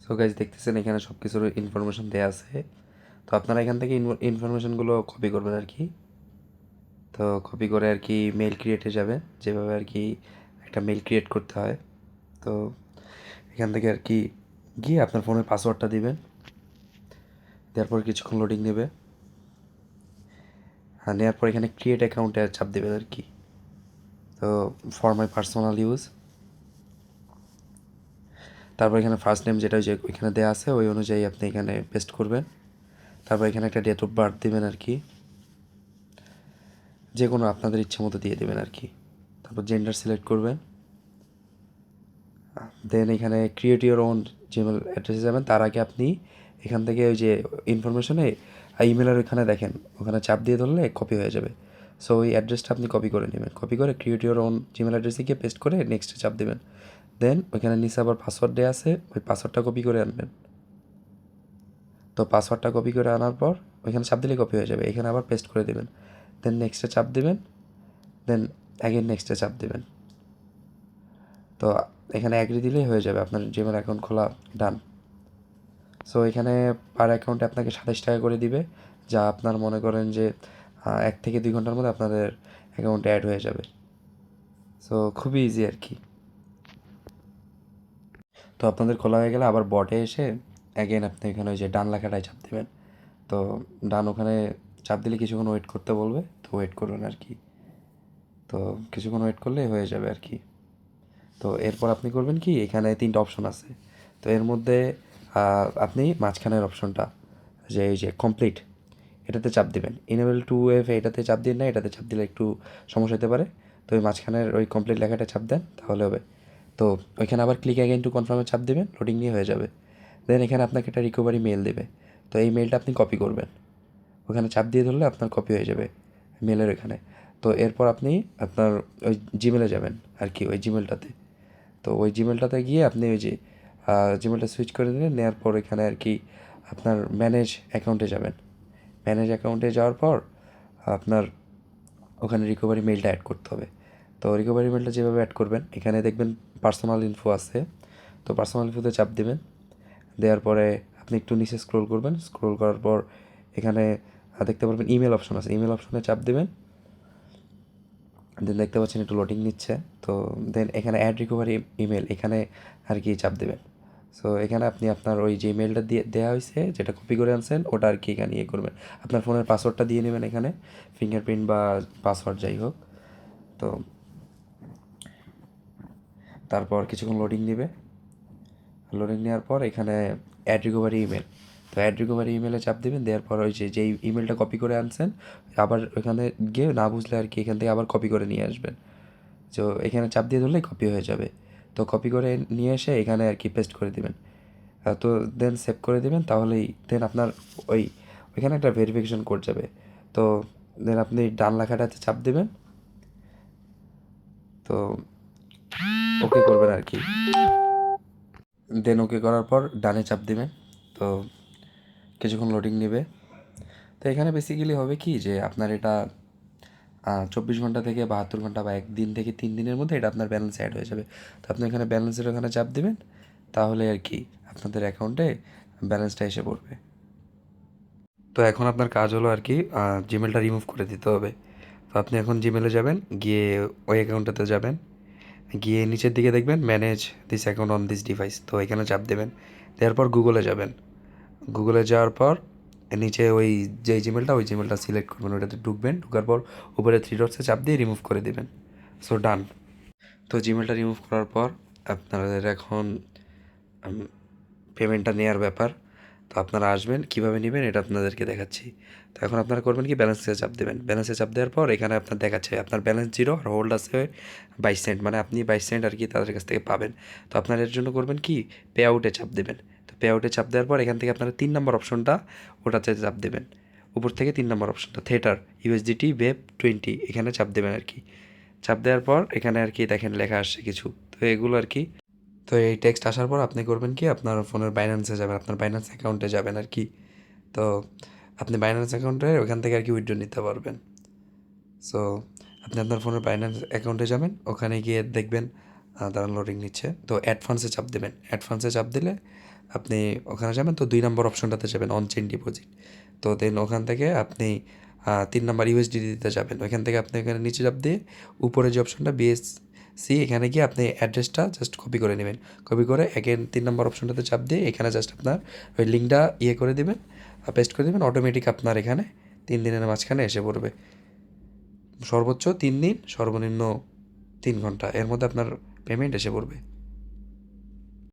So guys দেখতেছেন এখানে সব কিছুর ইনফরমেশন দেওয়া আছে। তো আপনারা এখান থেকে ইনফরমেশনগুলো কপি করবেন আর কি। তো কপি করে আর কি মেল ক্রিয়েটে যাবেন, যেভাবে আর কি একটা মেল ক্রিয়েট করতে হয়। তো এখান থেকে আর কি গিয়ে আপনার ফোনের পাসওয়ার্ডটা দিবেন, দেওয়ার পর কিছুক্ষণ লোডিং নেবে। নেওয়ার পর এখানে ক্রিয়েট অ্যাকাউন্টে চাপ দেবেন আর কি। তো ফর মাই পার্সোনাল ইউজ, তারপর এখানে ফার্স্ট নেম যেটা যে ওইখানে দেওয়া আছে ওই অনুযায়ী আপনি এখানে পেস্ট করবেন। তারপর এখানে একটা ডেট অফ বার্থ দেবেন আর কি, যে কোনো আপনাদের ইচ্ছে মতো দিয়ে দেবেন আর কি। তারপর জেন্ডার সিলেক্ট করবেন। দেন এখানে ক্রিয়েট ইউর ওন জিমেল অ্যাড্রেসে যাবেন। তার আগে আপনি এখান থেকে ওই যে ইনফরমেশনে ইমেলের ওখানে দেখেন, ওখানে চাপ দিয়ে ধরলে কপি হয়ে যাবে। সো ওই অ্যাড্রেসটা আপনি কপি করে নেবেন, কপি করে ক্রিয়েট ইউর ওন জিমেল অ্যাড্রেসে গিয়ে পেস্ট করে নেক্সটে চাপ দেবেন। দেন ওইখানে নিচে আবার পাসওয়ার্ড দেওয়া আছে, ওই পাসওয়ার্ডটা কপি করে আনবেন। তো পাসওয়ার্ডটা কপি করে আনার পর ওইখানে চাপ দিলে কপি হয়ে যাবে, এখানে আবার পেস্ট করে দেবেন। দেন নেক্সটে চাপ দেবেন, দেন অ্যাগেন নেক্সটে চাপ দেবেন। তো এখানে অ্যাগ্রি দিলেই হয়ে যাবে, আপনার জিমেল অ্যাকাউন্ট খোলা ডান। সো এখানে পার অ্যাকাউন্টে আপনাকে 27 টাকা করে দিবে, যা আপনার মনে করেন যে 1 থেকে 2 ঘন্টার মধ্যে আপনাদের অ্যাকাউন্টে অ্যাড হয়ে যাবে। সো খুবই ইজি আর কি। তো আপনাদের খোলা হয়ে গেলে আবার বটে এসে অ্যাগেন আপনি এখানে ওই যে ডান লেখাটায় চাপ দেবেন। তো ডান ওখানে চাপ দিলে কিছুক্ষণ ওয়েট করতে বলবে, তো ওয়েট করবেন আর কি। তো কিছুক্ষণ ওয়েট করলেই হয়ে যাবে আর কি। তো এরপর আপনি করবেন কি, এখানে 3টা অপশন আছে। তো এর মধ্যে আপনি মাঝখানের অপশনটা যে এই যে কমপ্লিট, এটাতে চাপ দিবেন। ইনেবল টু ওয়েভ এটাতে চাপ দিন না, এটাতে চাপ দিলে একটু সমস্যা হতে পারে। তো ওই মাঝখানের ওই কমপ্লিট লেখাটা চাপ দেন, তাহলে হবে। তো ওইখানে আবার ক্লিক অ্যাগেন টু কনফার্মে চাপ দিবেন, লোডিং নিয়ে হয়ে যাবে। দেন এখানে আপনাকে একটা রিকভারি মেল দেবে। তো এই মেলটা আপনি কপি করবেন, ওখানে চাপ দিয়ে ধরলে আপনার কপি হয়ে যাবে মেলের এখানে। তো এরপর আপনি আপনার ওই জিমেলে যাবেন আর কি, ওই জিমেলটাতে। তো ওই জিমেলটাতে গিয়ে আপনি ওই যে জিমেলটা সুইচ করে দিলেন, নেওয়ার পর এখানে আর কি আপনার ম্যানেজ অ্যাকাউন্টে যাবেন। ম্যানেজ অ্যাকাউন্টে যাওয়ার পর আপনার ওখানে রিকভারি মেলটা অ্যাড করতে হবে। তো রিকভারি মেলটা যেভাবে অ্যাড করবেন, এখানে দেখবেন পার্সোনাল ইনফো আছে। তো পার্সোনাল ইনফোতে চাপ দেবেন, দেওয়ার পরে আপনি একটু নিচে স্ক্রোল করবেন। স্ক্রোল করার পর এখানে দেখতে পারবেন ইমেল অপশন আছে, ইমেল অপশনে চাপ দেবেন। দেন দেখতে পাচ্ছেন একটু লোডিং নিচ্ছে। তো দেন এখানে অ্যাড রিকভারি ইমেল, এখানে আর কি চাপ দেবেন। সো এখানে আপনি আপনার ওই যে ইমেলটা দিয়ে দেওয়া হয়েছে, যেটা কপি করে আনছেন, ওটা আর কি এখানে ইয়ে করবেন। আপনার ফোনের পাসওয়ার্ডটা দিয়ে নেবেন এখানে, ফিঙ্গারপ্রিন্ট বা পাসওয়ার্ড যাই হোক। তো তারপর কিছুক্ষণ লোডিং নেবে। লোডিং নেওয়ার পর এখানে অ্যাড রিকভারি ইমেল, তো অ্যাড রিকভারি ইমেলে চাপ দেবেন। দেওয়ার পর ওই যে যেই ইমেলটা কপি করে আনছেন, আবার ওখানে গিয়ে না বুঝলে আর কি এখান থেকে আবার কপি করে নিয়ে আসবেন। তো এখানে চাপ দিয়ে ধরলেই কপি হয়ে যাবে। তো কপি করে নিয়ে এসে এখানে আর কি পেস্ট করে দিবেন। তো দেন সেভ করে দিবেন, তাহলেই দেন আপনার ওই ওইখানে একটা ভেরিফিকেশন কোড যাবে। তো দেন আপনি ডান লেখাটাতে চাপ দেবেন, তো ওকে করবেন আর কি। দেন ওকে করার পর ডানে চাপ দিবেন। তো কিছুক্ষণ লোডিং নেবে। তো এখানে বেসিক্যালি হবে কি যে আপনার এটা 24 ঘন্টা থেকে 72 ঘন্টা বা 1 দিন থেকে 3 দিনের মধ্যে এটা আপনার ব্যালেন্স অ্যাড হয়ে যাবে। তো আপনি এখানে ব্যালেন্সের ওখানে চাপ দেবেন, তাহলে আর কি আপনাদের অ্যাকাউন্টে ব্যালেন্সটা এসে পড়বে। তো এখন আপনার কাজ হলো আর কি জিমেলটা রিমুভ করে দিতে হবে। তো আপনি এখন জিমেলে যাবেন, গিয়ে ওই অ্যাকাউন্টটাতে যাবেন, গিয়ে নিচের দিকে দেখবেন manage this account on this device, তো এখানে চাপ দেবেন। দেওয়ার পর গুগলে যাবেন। গুগলে যাওয়ার পর নিচে ওই যেই জিমেলটা, ওই জিমেলটা সিলেক্ট করবেন, ওইটাতে ঢুকবেন। ঢুকার পর উপরে 3 ডটসে চাপ দিয়ে রিমুভ করে দেবেন। সো ডান। তো জিমেলটা রিমুভ করার পর আপনাদের এখন পেমেন্টটা নেওয়ার ব্যাপার। তো আপনারা আসবেন, কীভাবে নেবেন এটা আপনাদেরকে দেখাচ্ছি। তো এখন আপনারা করবেন কি, ব্যালেন্সে চাপ দেবেন। ব্যালেন্সে চাপ দেওয়ার পর এখানে আপনার দেখাচ্ছে আপনার ব্যালেন্স 0 আর হোল্ড আছে 22 সেন্ট, মানে আপনি 22 সেন্ট আর কি তাদের কাছ থেকে পাবেন। তো আপনারা এর জন্য করবেন কি, পে আউটে চাপ দেবেন। তো পে আউটে চাপ দেওয়ার পর এখান থেকে আপনারা 3 নম্বর অপশনটা, ওটাতে চাপ দেবেন। উপর থেকে 3 নম্বর অপশনটা থিয়েটার ইউএসডিটি ওয়েব 20, এখানে চাপ দেবেন আর কি। চাপ দেওয়ার পর এখানে আর কি দেখেন লেখা আসছে কিছু, তো এগুলো আর কি। তো এই টেক্সট আসার পর আপনি করবেন কি, আপনার ফোনের বাইন্যান্সে যাবেন, আপনার বাইন্যান্স অ্যাকাউন্টে যাবেন আর কি। তো আপনি বাইন্যান্স অ্যাকাউন্টে ওখান থেকে আর কি উইথড্র নিতে পারবেন। সো আপনি আপনার ফোনের বাইন্যান্স অ্যাকাউন্টে যাবেন, ওখানে গিয়ে দেখবেন দাঁড়ান লোডিং নিচ্ছে। তো অ্যাড ফান্ডসে চাপ দেবেন। অ্যাড ফান্ডসে চাপ দিলে আপনি ওখানে যাবেন, তো 2 নম্বর অপশনটাতে যাবেন অন চেইন ডিপোজিট। তো দেন ওখান থেকে আপনি 3 নাম্বার ইউএসডিটি দিতে যাবেন। ওইখান থেকে আপনি এখানে নিচে চাপ দিয়ে উপরে যে অপশনটা বিএসসি, এখানে গিয়ে আপনি অ্যাড্রেসটা জাস্ট কপি করে নেবেন। কপি করে এগেন 3 নম্বর অপশনটাতে চাপ দিয়ে এখানে জাস্ট আপনার ওই লিঙ্কটা করে দেবেন, পেস্ট করে দেবেন। অটোমেটিক আপনার এখানে 3 দিনের মাঝখানে এসে পড়বে। সর্বোচ্চ 3 দিন, সর্বনিম্ন 3 ঘন্টা, এর মধ্যে আপনার পেমেন্ট এসে পড়বে।